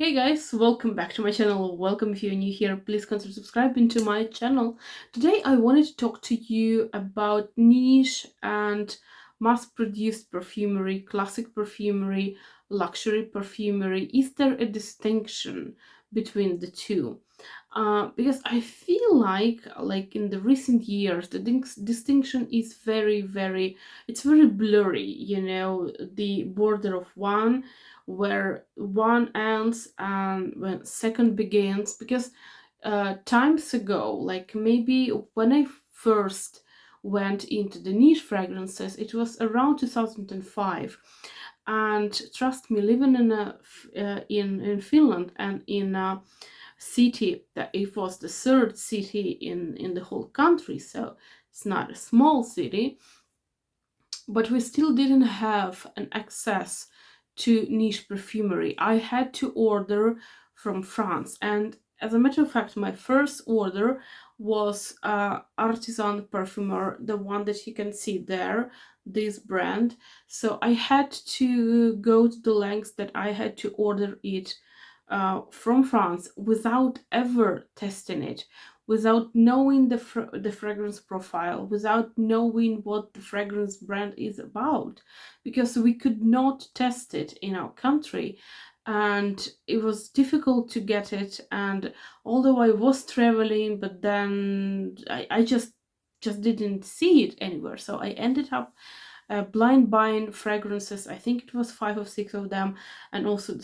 Hey guys, welcome back to my channel. Welcome if you're new here. Please consider subscribing to my channel. Today I wanted to talk to you about niche and mass-produced perfumery, classic perfumery, luxury perfumery. Is there a distinction between the two? Because I feel like in the recent years, the distinction is it's very blurry. The border of one where one ends and when second begins. Because times ago, like maybe when I first went into the niche fragrances, it was around 2005. And trust me, living in Finland and in city that it was the third city in the whole country, so it's not a small city, but we still didn't have an access to niche perfumery. I had to order from France, and as a matter of fact, my first order was Artisan Perfumer, the one that you can see there, this brand. So I had to go to the lengths that I had to order it from France without ever testing it, without knowing the fragrance profile, without knowing what the fragrance brand is about, because we could not test it in our country and it was difficult to get it. And although I was traveling, but then I just didn't see it anywhere, so I ended up blind buying fragrances. I think it was five or six of them, and also the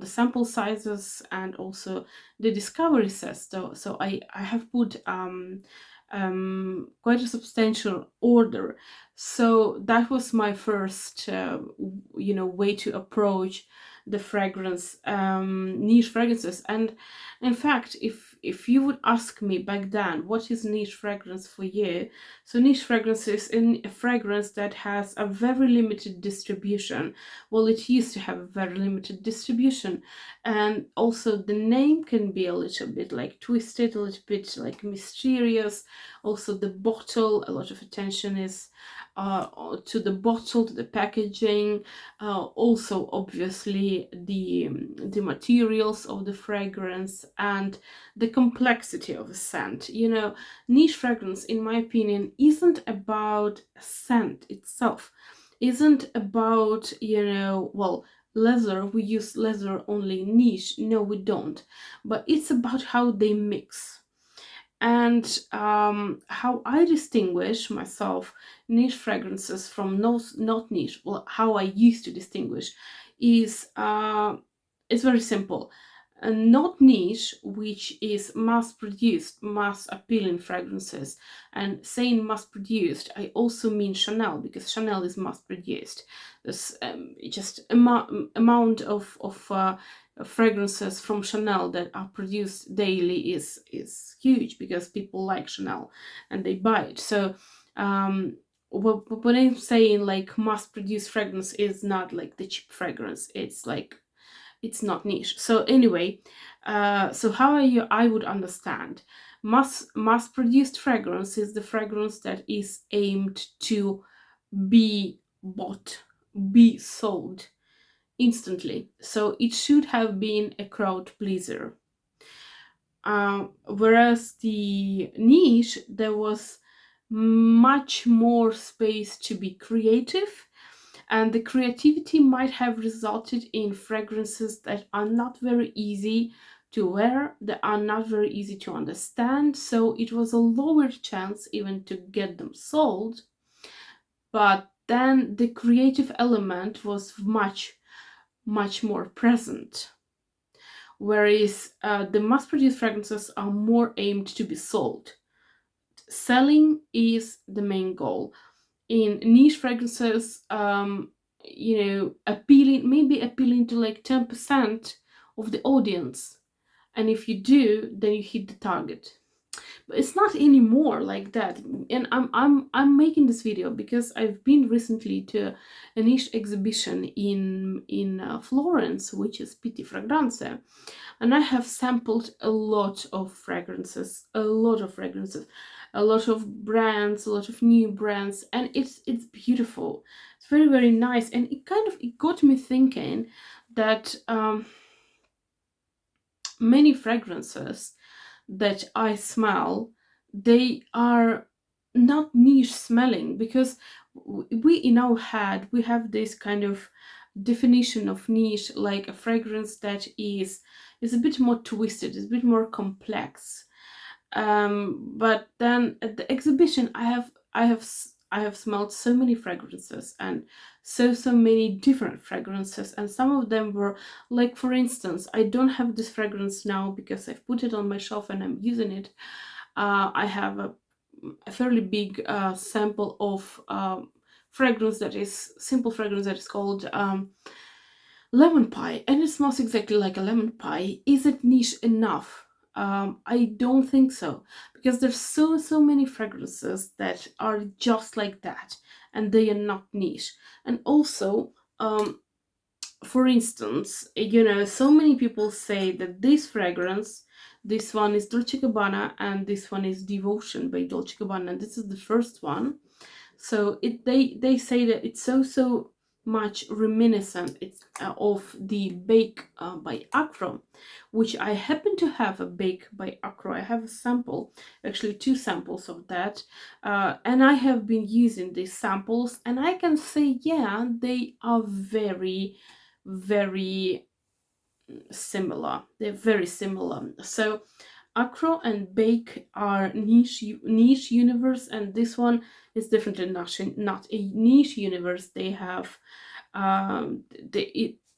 sample sizes and also the discovery sets. So I have put quite a substantial order. So that was my first way to approach the fragrance niche fragrances. And in fact, if you would ask me back then what is niche fragrance for you, so niche fragrance is in a fragrance that has a very limited distribution. Well, it used to have a very limited distribution, and also the name can be a little bit like twisted, a little bit like mysterious. Also the bottle, a lot of attention is to the bottle, to the packaging, also obviously the materials of the fragrance and the complexity of a scent. Niche fragrance, in my opinion, isn't about scent itself, isn't about, well, leather, we use leather only in niche. No, we don't. But it's about how they mix. And how I distinguish myself niche fragrances from not niche, well, how I used to distinguish is it's very simple. Not niche, which is mass produced, mass appealing fragrances. And saying mass produced, I also mean Chanel, because Chanel is mass produced. There's just amount of fragrances from Chanel that are produced daily is huge, because people like Chanel and they buy it. So when I'm saying like mass produced fragrance is not like the cheap fragrance, it's like it's not niche. So anyway, so how I would understand mass produced fragrance is the fragrance that is aimed to be bought, be sold instantly. So it should have been a crowd pleaser. Whereas the niche, there was much more space to be creative, and the creativity might have resulted in fragrances that are not very easy to wear, that are not very easy to understand. So it was a lower chance even to get them sold. But then the creative element was much more present. Whereas the mass produced fragrances are more aimed to be sold. Selling is the main goal. In niche fragrances, appealing to like 10% of the audience. And if you do, then you hit the target. But it's not anymore like that. And I'm making this video because I've been recently to a niche exhibition in Florence, which is Pitti Fragranze, and I have sampled a lot of fragrances, a lot of fragrances, a lot of brands, a lot of new brands, and it's beautiful. It's very nice, and it got me thinking that many fragrances that I smell, they are not niche smelling, because we in our head we have this kind of definition of niche, like a fragrance that is a bit more twisted, is a bit more complex. But then at the exhibition, I have smelled so many fragrances, and so many different fragrances, and some of them were, like, for instance, I don't have this fragrance now because I've put it on my shelf and I'm using it. I have a fairly big sample of fragrance, that is simple fragrance, that is called lemon pie, and it smells exactly like a lemon pie. Is it niche enough? I don't think so, because there's so many fragrances that are just like that, and they are not niche. And also, for instance, so many people say that this fragrance, this one is Dolce Gabbana, and this one is Devotion by Dolce Gabbana, and this is the first one. So they say that it's so much reminiscent of the Bake by Acro, which I happen to have a Bake by Acro. I have a sample, actually two samples of that, and I have been using these samples, and I can say, yeah, they are very similar. They're very similar. So Acro and Bake are niche universe, and this one is definitely not a niche universe. They have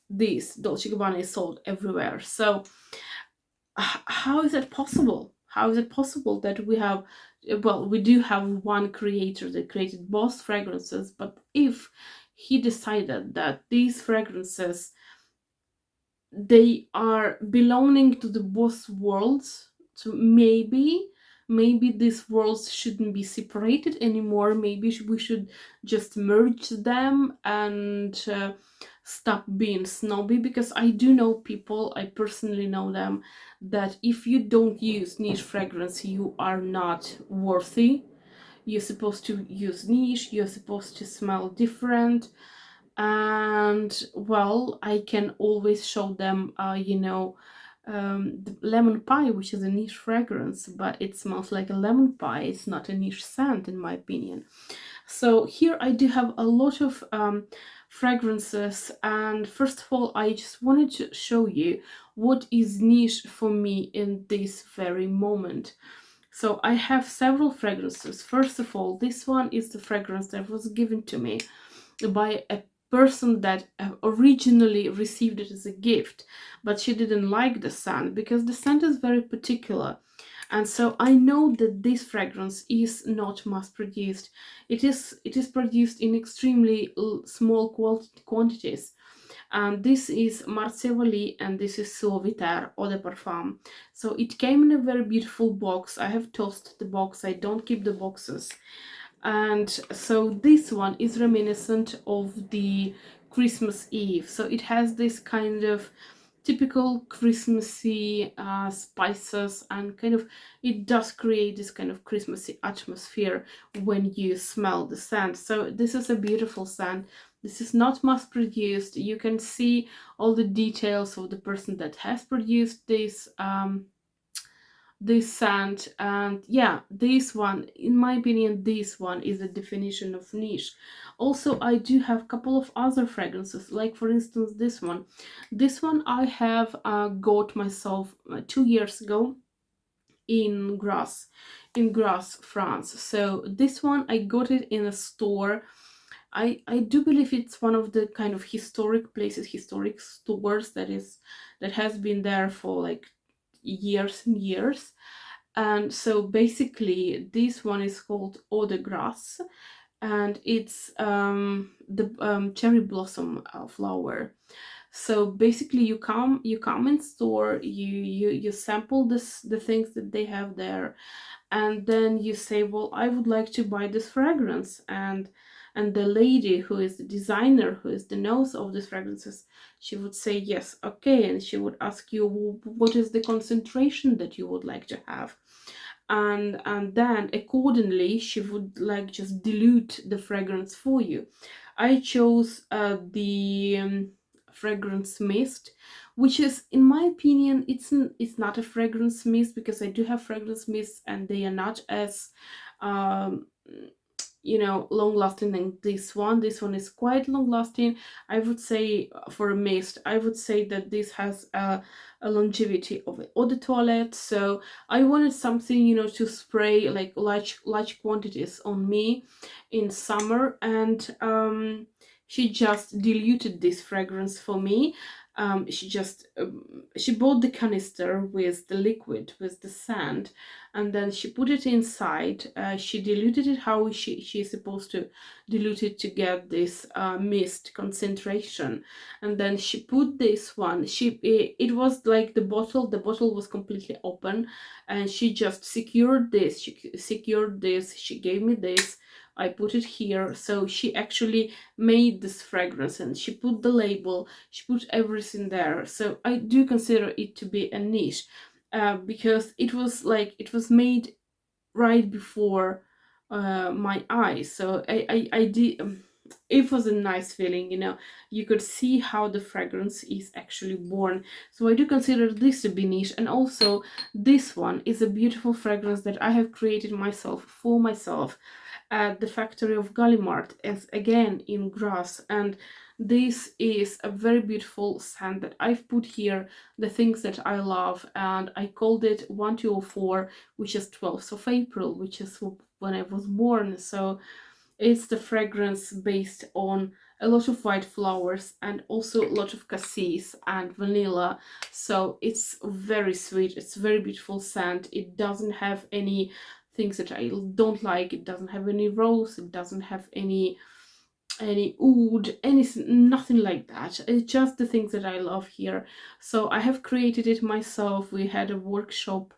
this Dolce Gabbana is sold everywhere. So how is it possible? How is it possible that we have, well, we do have one creator that created both fragrances, but if he decided that these fragrances, they are belonging to the both worlds, so maybe these worlds shouldn't be separated anymore. Maybe we should just merge them and stop being snobby, because I do know people, I personally know them, that if you don't use niche fragrance, you are not worthy. You're supposed to use niche, you're supposed to smell different. And well, I can always show them the lemon pie, which is a niche fragrance, but it smells like a lemon pie. It's not a niche scent, in my opinion. So here I do have a lot of fragrances, and first of all, I just wanted to show you what is niche for me in this very moment. So I have several fragrances. First of all, this one is the fragrance that was given to me by a person that originally received it as a gift, but she didn't like the scent because the scent is very particular. And so I know that this fragrance is not mass produced. It is produced in extremely small quantities. And this is Marcevali, and this is Suaviter Eau de Parfum. So it came in a very beautiful box. I have tossed the box, I don't keep the boxes. And so this one is reminiscent of the Christmas Eve. So it has this kind of typical Christmassy spices, and kind of it does create this kind of Christmassy atmosphere when you smell the scent. So this is a beautiful scent. This is not mass produced. You can see all the details of the person that has produced this scent. And yeah, this one, in my opinion, this one is the definition of niche. Also, I do have a couple of other fragrances, like for instance this one I have got myself 2 years ago in Grasse, France. So this one I got it in a store. I do believe it's one of the kind of historic places, historic stores that has been there for like years and years. And so basically this one is called Eau de Grasse, and it's the cherry blossom flower. So basically you come in store, you sample the things that they have there, and then you say, well, I would like to buy this fragrance. And the lady who is the designer, who is the nose of these fragrances, she would say yes, okay, and she would ask you, well, what is the concentration that you would like to have. And then accordingly she would like just dilute the fragrance for you. I chose the fragrance mist, which is, in my opinion, it's not a fragrance mist, because I do have fragrance mists and they are not as um long lasting than this one. This one is quite long lasting. I would say, for a mist, I would say that this has a longevity of eau de toilette. So I wanted something, to spray like large quantities on me in summer, and she just diluted this fragrance for me. She bought the canister with the liquid, with the sand, and then she put it inside. She diluted it how she's supposed to dilute it to get this mist concentration, and then she put this one. It was like the bottle was completely open, and she just secured this. She gave me this. I put it here. So she actually made this fragrance, and she put the label, she put everything there. So I do consider it to be a niche, because it was made right before my eyes. So I did. It was a nice feeling, You could see how the fragrance is actually born. So I do consider this to be niche, and also this one is a beautiful fragrance that I have created myself for myself at the factory of Gallimard, as again in Grasse. And this is a very beautiful scent that I've put here, the things that I love, and I called it 1204, which is 12th of April, which is when I was born. So it's the fragrance based on a lot of white flowers and also a lot of cassis and vanilla. So it's very sweet, it's very beautiful scent. It doesn't have any things that I don't like. It doesn't have any rose, it doesn't have any oud, anything, nothing like that. It's just the things that I love here. So I have created it myself. We had a workshop,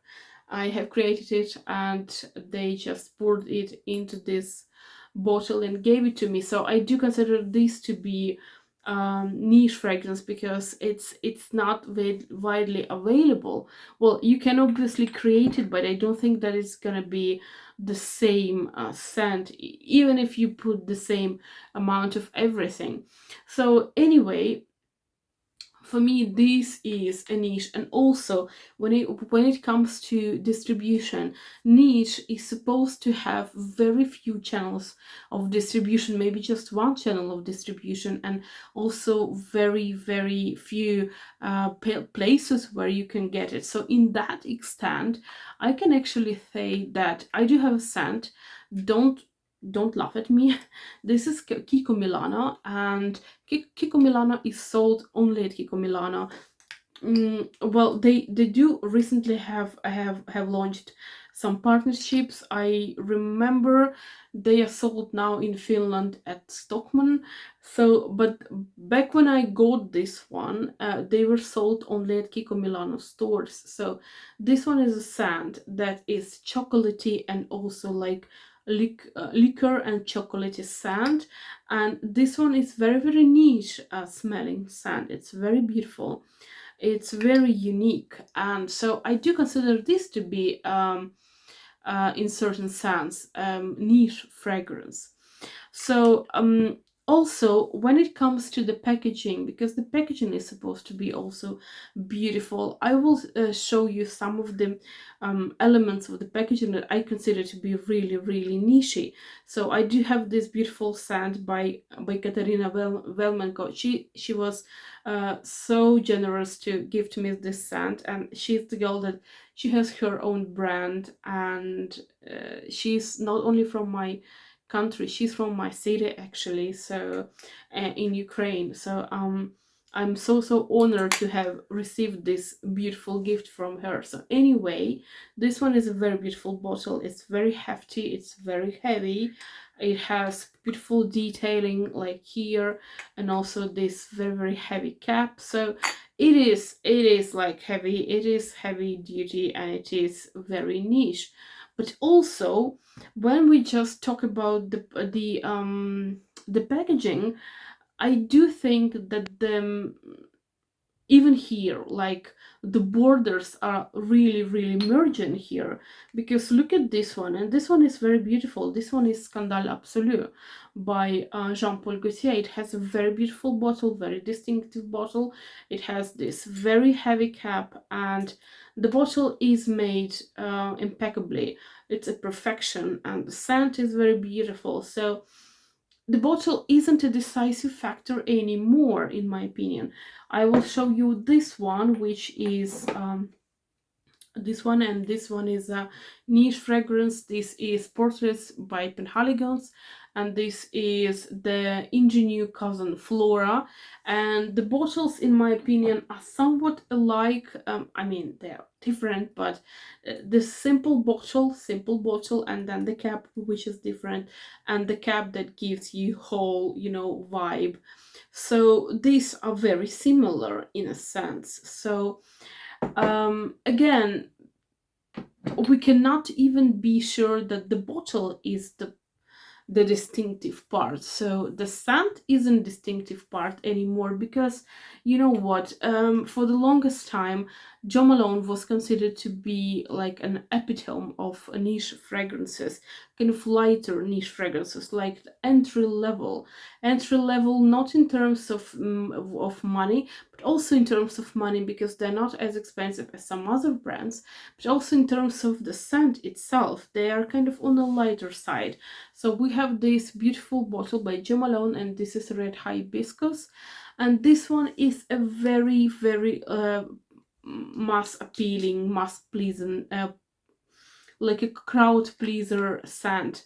I have created it, and they just poured it into this bottle and gave it to me. So I do consider this to be niche fragrance, because it's not very widely available. Well, you can obviously create it, but I don't think that it's gonna be the same scent, even if you put the same amount of everything. So anyway, for me this is a niche. And also, when it comes to distribution, niche is supposed to have very few channels of distribution, maybe just one channel of distribution, and also very very few places where you can get it. So in that extent, I can actually say that I do have a scent. Don't laugh at me. This is Kiko Milano, and Kiko Milano is sold only at Kiko Milano. Well, they do recently have launched some partnerships. I remember they are sold now in Finland at Stockman. So, but back when I got this one, they were sold only at Kiko Milano stores. So this one is a scent that is chocolatey and also like liquor and chocolatey scent. And this one is very very niche smelling scent. It's very beautiful, it's very unique, and so I do consider this to be in certain sense niche fragrance. So also, when it comes to the packaging, because the packaging is supposed to be also beautiful, I will show you some of the elements of the packaging that I consider to be really really nichey. So I do have this beautiful scent by Katarina Velmenko. She was so generous to give to me this scent, and she's the girl that she has her own brand, and she's not only from my country, she's from my city actually, so in Ukraine. So I'm so honored to have received this beautiful gift from her. So anyway, this one is a very beautiful bottle. It's very hefty, it's very heavy, it has beautiful detailing like here, and also this very very heavy cap. So it is like heavy, it is heavy duty, and it is very niche. But also, when we just talk about the packaging, I do think that even here, like the borders are really, really merging here, because look at this one, and this one is very beautiful. This one is Scandale Absolu by Jean-Paul Gaultier. It has a very beautiful bottle, very distinctive bottle. It has this very heavy cap, and the bottle is made impeccably. It's a perfection, and the scent is very beautiful. So the bottle isn't a decisive factor anymore, in my opinion. I will show you this one, which is this one, and this one is a niche fragrance. This is Portraits by Penhaligon's, and this is the Ingenue cousin Flora. And the bottles, in my opinion, are somewhat alike. I mean, they're different, but the simple bottle, and then the cap, which is different, and the cap that gives you whole, vibe. So these are very similar in a sense. So again, we cannot even be sure that the bottle is the distinctive part. So the scent isn't distinctive part anymore, because you know what, for the longest time Jo Malone was considered to be like an epitome of niche fragrances, kind of lighter niche fragrances, like the entry level, not in terms of money, but also in terms of money, because they're not as expensive as some other brands, but also in terms of the scent itself, they are kind of on the lighter side. So we have this beautiful bottle by Jo Malone, and this is Red Hibiscus, and this one is a very, very mass appealing, mass pleasing, like a crowd pleaser scent.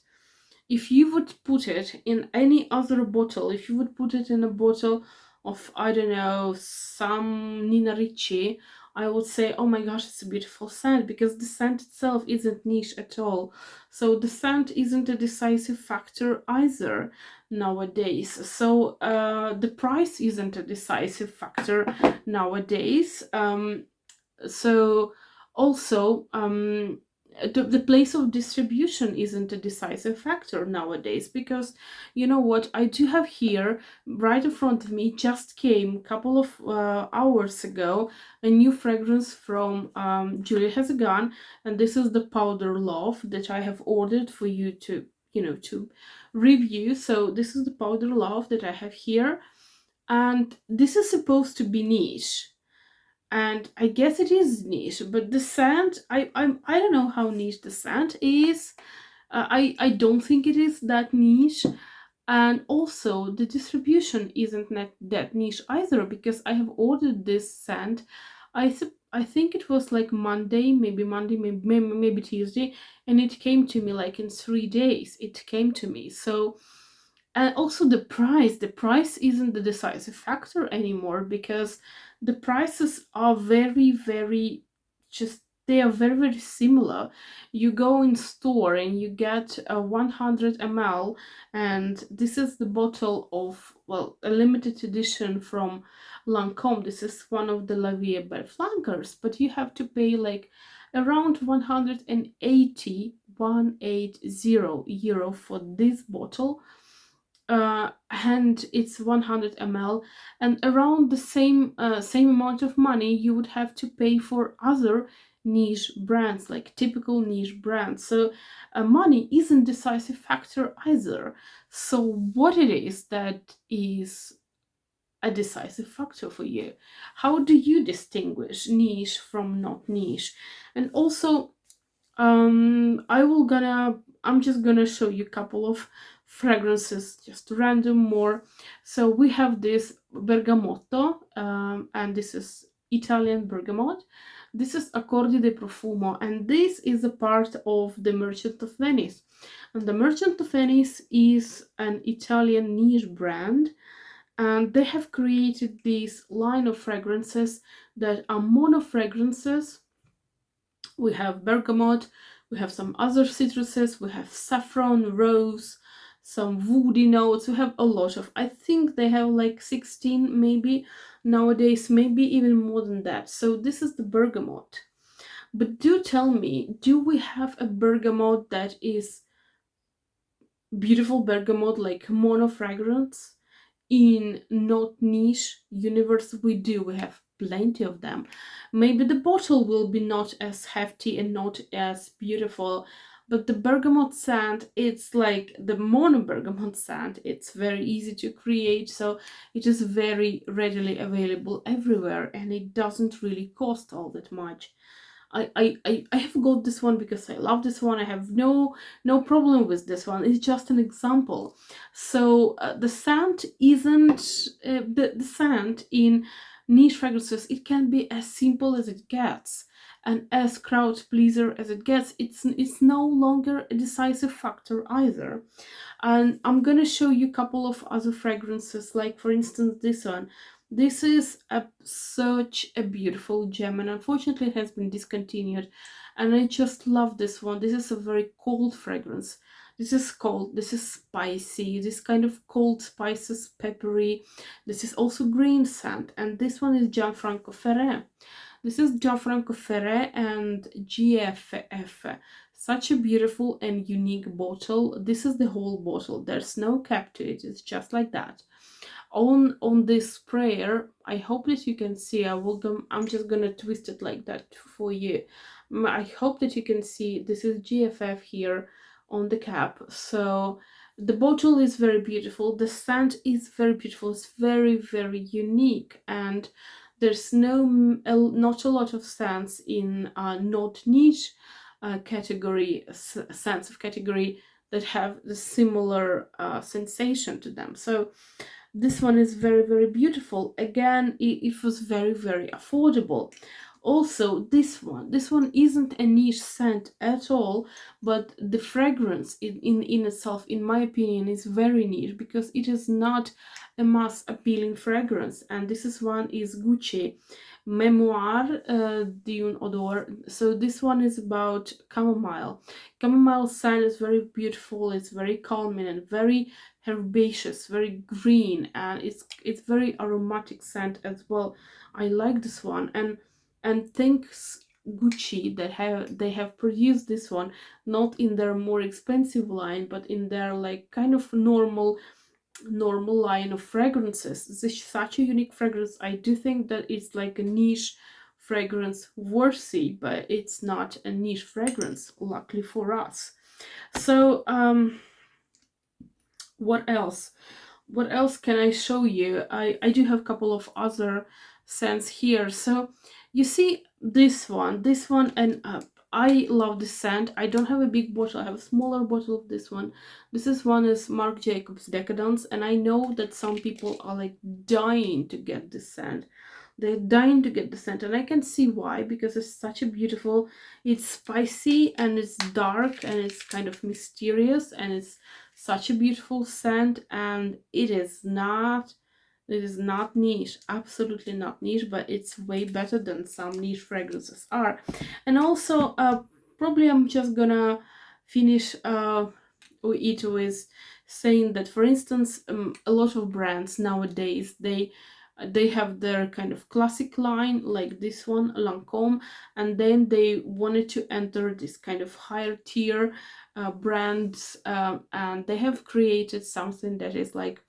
If you would put it in any other bottle, if you would put it in a bottle of, I don't know, some Nina Ricci, I would say, oh my gosh, it's a beautiful scent, because the scent itself isn't niche at all. So the scent isn't a decisive factor either nowadays. So the price isn't a decisive factor nowadays. So also, the place of distribution isn't a decisive factor nowadays, because you know what, I do have here right in front of me, just came a couple of hours ago, a new fragrance from Julia Hazegan, and this is the Powder Love that I have ordered for you to to review. So this is the Powder Love that I have here, and this is supposed to be niche, and I guess it is niche, but the scent, I don't know how niche the scent is. I don't think it is that niche, and also the distribution isn't that niche either, because I have ordered this scent. I think it was like Monday, maybe Tuesday, and it came to me like in 3 days. It came to me. So, and also the price isn't the decisive factor anymore, because the prices are very, very, just, they are very, very similar. You go in store and you get a 100 ml, and this is the bottle of, well, a limited edition from Lancome. This is one of the La Vie Belle flankers, but you have to pay like around 180 euro for this bottle, and it's 100 ml, and around the same amount of money you would have to pay for other niche brands, like typical niche brands. So money isn't decisive factor either. So what it is that is a decisive factor for you? How do you distinguish niche from not niche? And also, I'm just gonna show you a couple of fragrances, just random more. So we have this Bergamotto, and this is Italian bergamot. This is Accordi di Profumo, and this is a part of the Merchant of Venice. And the Merchant of Venice is an Italian niche brand, and they have created this line of fragrances that are mono fragrances. We have bergamot, we have some other citruses, we have saffron, rose, some woody notes. We have a lot of, I think they have like 16 maybe nowadays, maybe even more than that. So this is the bergamot. But do tell me, do we have a bergamot that is beautiful bergamot, like mono fragrance? In not niche universe, we do. We have plenty of them. Maybe the bottle will be not as hefty and not as beautiful, but the bergamot scent, it's like the mono bergamot scent, it's very easy to create, so it is very readily available everywhere, and it doesn't really cost all that much. I have got this one because I love this one. I have no problem with this one. It's just an example. So the scent isn't the scent in niche fragrances. It can be as simple as it gets, and as crowd pleaser as it gets. It's no longer a decisive factor either. And I'm gonna show you a couple of other fragrances, like for instance this one. This is such a beautiful gem, and unfortunately it has been discontinued, and I just love this one. This is a very cold fragrance. This is cold, this is spicy, this kind of cold spices, peppery. This is also green scent, and this one is Gianfranco Ferré. This is Gianfranco Ferré and GFF. Such a beautiful and unique bottle. This is the whole bottle. There's no cap to it. It's just like that. On this sprayer, I hope that you can see. I'm just gonna twist it like that for you. I hope that you can see. This is GFF here on the cap. So the bottle is very beautiful. The scent is very beautiful. It's very, very unique, and there's not a lot of scents in not niche category, sense of category, that have the similar sensation to them. So this one is very, very beautiful. Again, it was very, very affordable. Also, this one isn't a niche scent at all, but the fragrance in itself, in my opinion, is very niche because it is not a mass appealing fragrance. And this one is Gucci Memoir d'une Odeur. So this one is about chamomile. Chamomile scent is very beautiful. It's very calming and very herbaceous, very green, and it's very aromatic scent as well. I like this one, and thanks Gucci that they have produced this one not in their more expensive line, but in their like kind of normal line of fragrances. This is such a unique fragrance. I do think that it's like a niche fragrance worthy, but it's not a niche fragrance, luckily for us. So what else can I show you? I do have a couple of other scents here. So you see this one, and I love this scent. I don't have a big bottle, I have a smaller bottle of this one. This one is Marc Jacobs Decadence, and I know that some people are like dying to get this scent. They're dying to get the scent, and I can see why, because it's such a beautiful, it's spicy and it's dark and it's kind of mysterious, and it's such a beautiful scent, and it is not niche, absolutely not niche, but it's way better than some niche fragrances are. And also probably I'm just gonna finish it with saying that, for instance, a lot of brands nowadays, they have their kind of classic line, like this one, Lancome, and then they wanted to enter this kind of higher tier brands, and they have created something that is like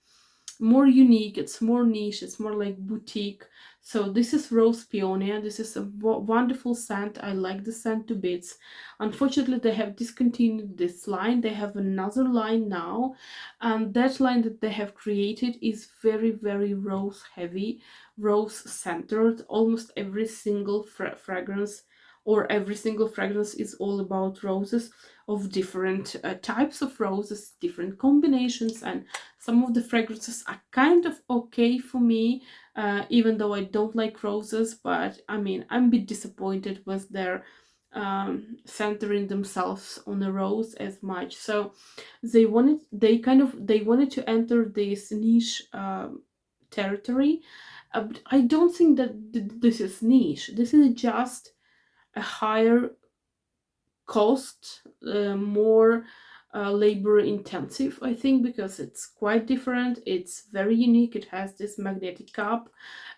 more unique, it's more niche, it's more like boutique. So this is Rose Peonia. This is a wonderful scent. I like the scent to bits. Unfortunately, they have discontinued this line. They have another line now, and that line that they have created is very, very rose heavy, rose centered. Almost every single fragrance, or every single fragrance, is all about roses, of different types of roses, different combinations, and some of the fragrances are kind of okay for me, even though I don't like roses. But I mean, I'm a bit disappointed with their centering themselves on a rose as much. So they wanted to enter this niche territory. But I don't think that this is niche. This is just a higher cost, more labor intensive, I think, because it's quite different. It's very unique. It has this magnetic cup.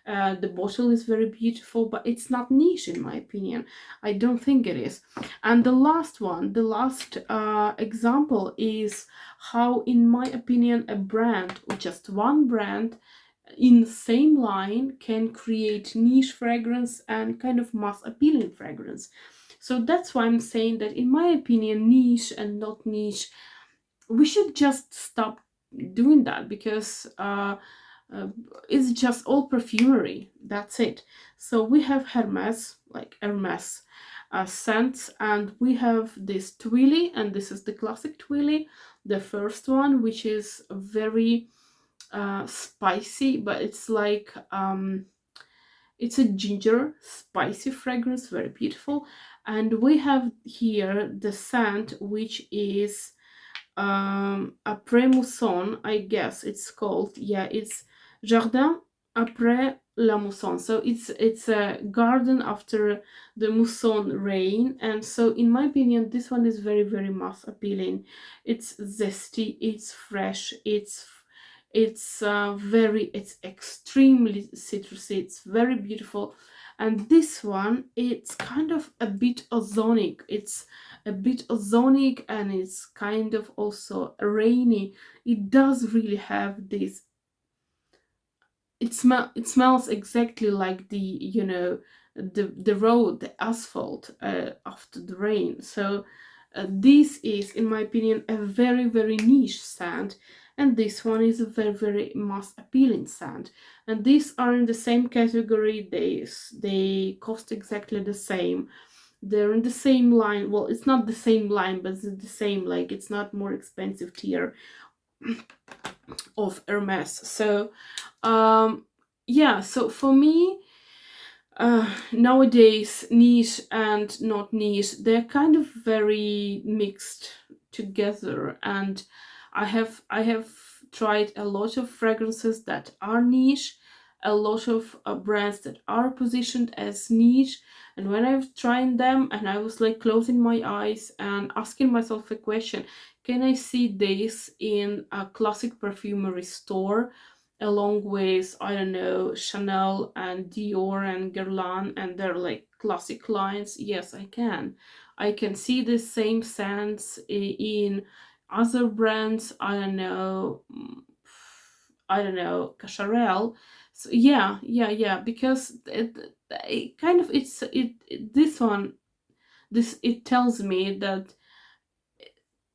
The bottle is very beautiful, but it's not niche in my opinion. I don't think it is. And the last example is how, in my opinion, a brand, or just one brand, in the same line can create niche fragrance and kind of mass appealing fragrance. So that's why I'm saying that, in my opinion, niche and not niche, we should just stop doing that, because uh, it's just all perfumery. That's it. So we have Hermes, like Hermes scents, and we have this Twilly, and this is the classic Twilly, the first one, which is very spicy, but it's like it's a ginger spicy fragrance, very beautiful. And we have here the scent, which is après mousson, I guess it's called. Yeah, it's Jardin après la mousson. So it's a garden after the mousson rain. And so, in my opinion, this one is very, very mass appealing. It's zesty, it's fresh, it's extremely citrusy, it's very beautiful. And this one, it's kind of a bit ozonic. It's a bit ozonic, and it's kind of also rainy. It does really have this, it smells exactly like the road, the asphalt after the rain. So this is, in my opinion, a very, very niche scent, and this one is a very, very mass appealing scent. And these are in the same category. They cost exactly the same. They're in the same line. Well, it's not the same line, but it's the same, like, it's not more expensive tier of Hermes. So yeah, so for me, nowadays, niche and not niche, they're kind of very mixed together. And I have tried a lot of fragrances that are niche, a lot of brands that are positioned as niche. And when I've tried them, and I was like closing my eyes and asking myself a question: can I see this in a classic perfumery store along with, I don't know, Chanel and Dior and Guerlain and their like classic lines? Yes, I can. I can see the same scents in other brands. I don't know, Cacharel. So yeah, yeah, yeah, because it kind of, this one, this, it tells me that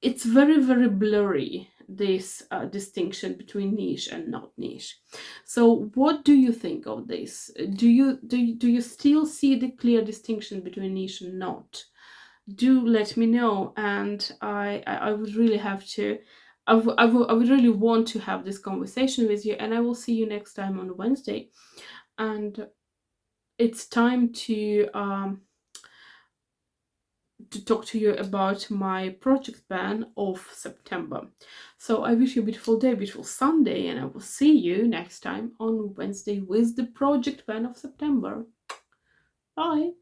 it's very, very blurry, this distinction between niche and not niche. So what do you think of this? Do you still see the clear distinction between niche and not? Do let me know. And I would really have to, I would really want to have this conversation with you. And I will see you next time on Wednesday. And it's time to talk to you about my project ban of September. So I wish you a beautiful day, beautiful Sunday, and I will see you next time on Wednesday with the project ban of September. Bye.